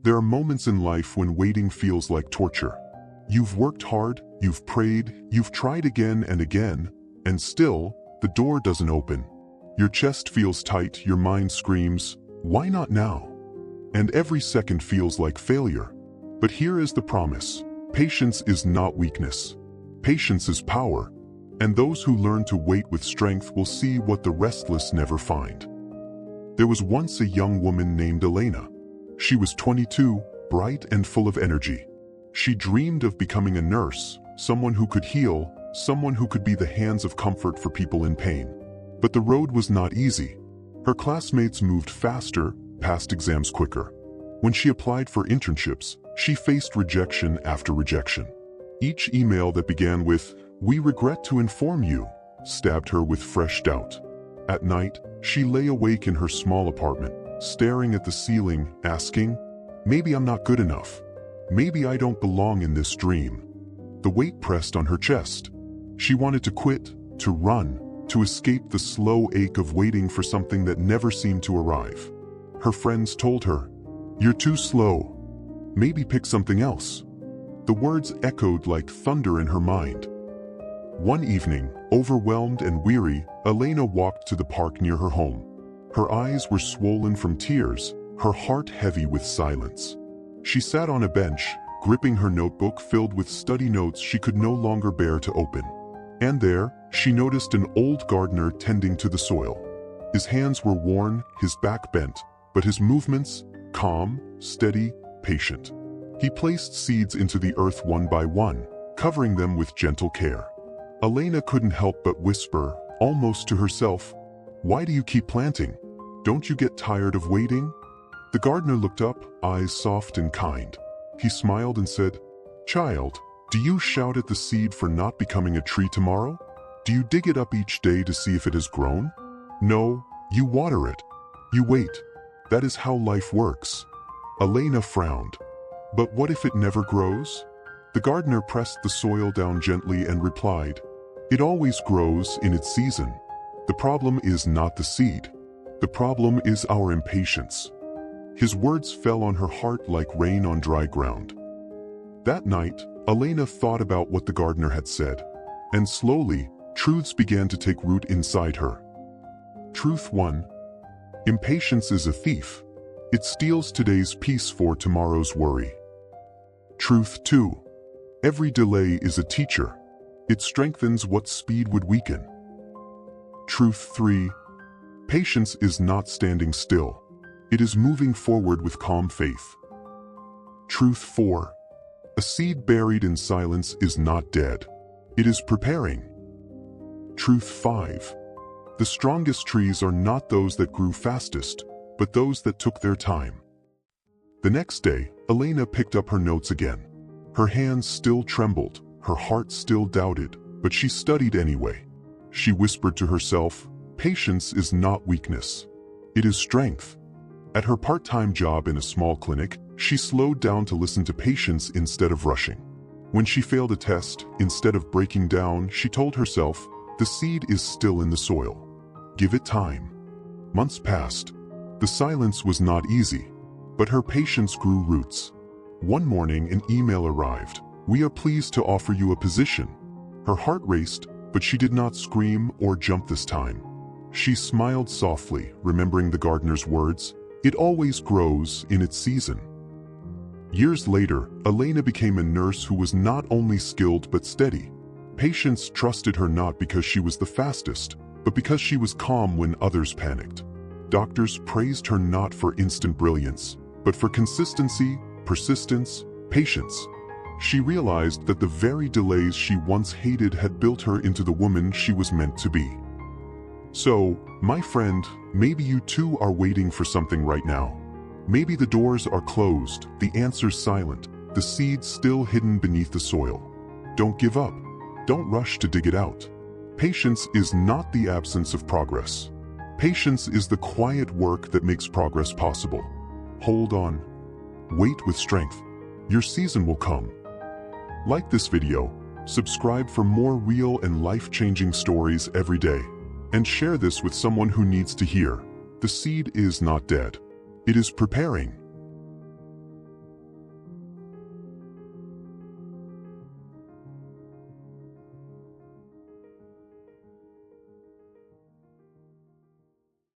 There are moments in life when waiting feels like torture. You've worked hard, you've prayed, you've tried again and again, and still, the door doesn't open. Your chest feels tight, your mind screams, "Why not now?" And every second feels like failure. But here is the promise. Patience is not weakness. Patience is power. And those who learn to wait with strength will see what the restless never find. There was once a young woman named Elena. She was 22, bright and full of energy. She dreamed of becoming a nurse, someone who could heal, someone who could be the hands of comfort for people in pain. But the road was not easy. Her classmates moved faster, passed exams quicker. When she applied for internships, she faced rejection after rejection. Each email that began with, "We regret to inform you," stabbed her with fresh doubt. At night, she lay awake in her small apartment, staring at the ceiling, asking, "Maybe I'm not good enough. Maybe I don't belong in this dream." The weight pressed on her chest. She wanted to quit, to run, to escape the slow ache of waiting for something that never seemed to arrive. Her friends told her, "You're too slow. Maybe pick something else." The words echoed like thunder in her mind. One evening, overwhelmed and weary, Elena walked to the park near her home. Her eyes were swollen from tears, her heart heavy with silence. She sat on a bench, gripping her notebook filled with study notes she could no longer bear to open. And there, she noticed an old gardener tending to the soil. His hands were worn, his back bent, but his movements, calm, steady, patient. He placed seeds into the earth one by one, covering them with gentle care. Elena couldn't help but whisper, almost to herself, "Why do you keep planting? Don't you get tired of waiting?" The gardener looked up, eyes soft and kind. He smiled and said, "Child, do you shout at the seed for not becoming a tree tomorrow? Do you dig it up each day to see if it has grown? No, you water it. You wait. That is how life works." Elena frowned. "But what if it never grows?" The gardener pressed the soil down gently and replied, "It always grows in its season. The problem is not the seed. The problem is our impatience." His words fell on her heart like rain on dry ground. That night, Elena thought about what the gardener had said, and slowly, truths began to take root inside her. Truth 1. Impatience is a thief. It steals today's peace for tomorrow's worry. Truth 2. Every delay is a teacher. It strengthens what speed would weaken. Truth 3. Patience is not standing still. It is moving forward with calm faith. Truth 4. A seed buried in silence is not dead. It is preparing. Truth 5. The strongest trees are not those that grew fastest, but those that took their time. The next day, Elena picked up her notes again. Her hands still trembled, her heart still doubted, but she studied anyway. She whispered to herself, "Patience is not weakness. It is strength." At her part-time job in a small clinic, she slowed down to listen to patients instead of rushing. When she failed a test, instead of breaking down, she told herself, "The seed is still in the soil. Give it time." Months passed. The silence was not easy, but her patience grew roots. One morning, an email arrived. "We are pleased to offer you a position." Her heart raced, but she did not scream or jump this time. She smiled softly, remembering the gardener's words, "It always grows in its season." Years later, Elena became a nurse who was not only skilled but steady. Patients trusted her not because she was the fastest, but because she was calm when others panicked. Doctors praised her not for instant brilliance, but for consistency, persistence, patience. She realized that the very delays she once hated had built her into the woman she was meant to be. So, my friend, maybe you too are waiting for something right now. Maybe the doors are closed, the answers silent, the seeds still hidden beneath the soil. Don't give up. Don't rush to dig it out. Patience is not the absence of progress. Patience is the quiet work that makes progress possible. Hold on. Wait with strength. Your season will come. Like this video, subscribe for more real and life-changing stories every day, and share this with someone who needs to hear. The seed is not dead. It is preparing.